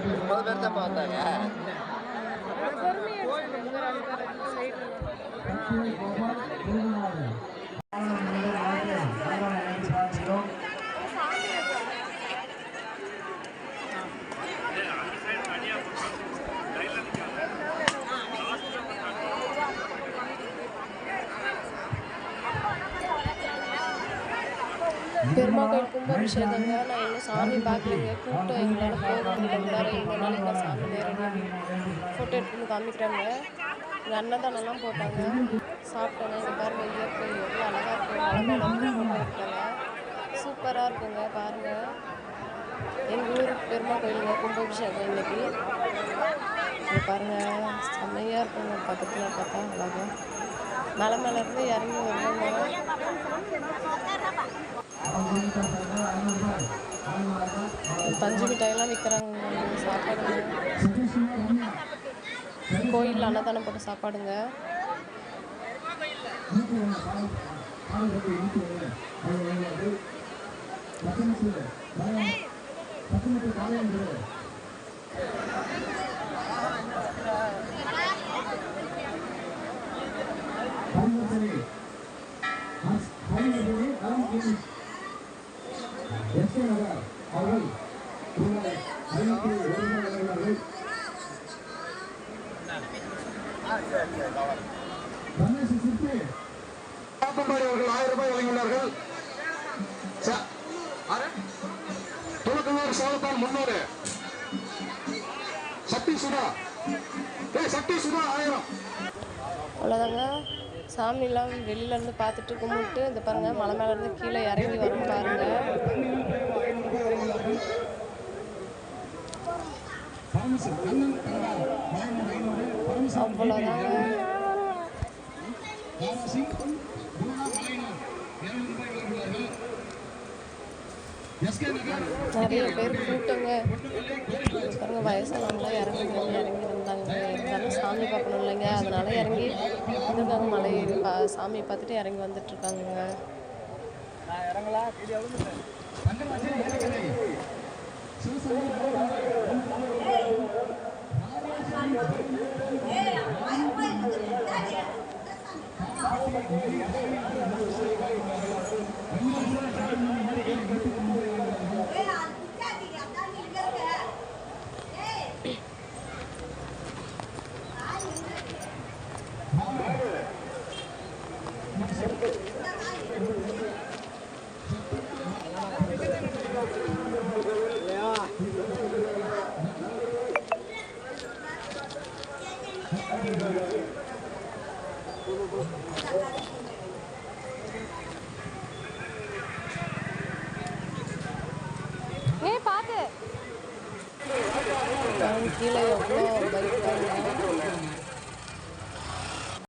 பேர் தான் பார்த்தாங்க. பெருமாள் கோயில் கும்பாபிஷேகங்க. நான் இன்னும் சாமி பார்க்கலைங்க. கூட்டம் எங்களால் போக முடியல. உள்ளார இந்த நாளைக்கு நான் சாமி நேரம் ஃபோட்டோ எடுத்துன்னு காமிக்கிறாங்க. இங்கே அன்னதானம்லாம் போட்டாங்க. சாப்பிட்டாங்க. இங்கே பாருங்கள் இயற்கை எவ்வளோ அழகாக இருக்கும். மலை மேலே இருக்காங்க. சூப்பராக இருக்குங்க. பாருங்கள் எங்கள் ஊர் பெருமாள் கோயிலுங்க கும்பாபிஷேகம் இன்னைக்கு. இங்கே பாருங்கள் செம்மையாக இருக்குங்க. பக்கத்தில் பார்த்தா அழகாக மலை மேலேருந்து இறங்கி வருவாங்க. பஞ்சு மிட்டாயெல்லாம் விற்கிறாங்க. சாப்பாடுங்க. கோயிலில் அன்னதானம் போட்ட சாப்பாடுங்க. அவர்கள் 1000 ரூபாய் வழங்கியுள்ளார்கள். துவக்குவர் சோழத்தான் 300. சக்தி சுதா 1000. அவ்வளோதாங்க. சாமிலாம் வெளியிலேருந்து பார்த்துட்டு கும்பிட்டு இந்த பாருங்கள் மலை மேலேருந்து கீழே இறங்கி வரும் பாருங்க. அவ்வளோதாங்க. நிறைய பேர் கூட்டங்க. பாருங்க வயசானவங்களாம் இறங்கி வந்தாங்க. இருந்தாலும் சாமி பார்க்கணும் இல்லைங்க, அதனால இறங்கி வந்துருக்காங்க. மலை ஏறி சாமியை பார்த்துட்டு இறங்கி வந்துட்டுருக்காங்க. கீழே எவ்வளோ பைக்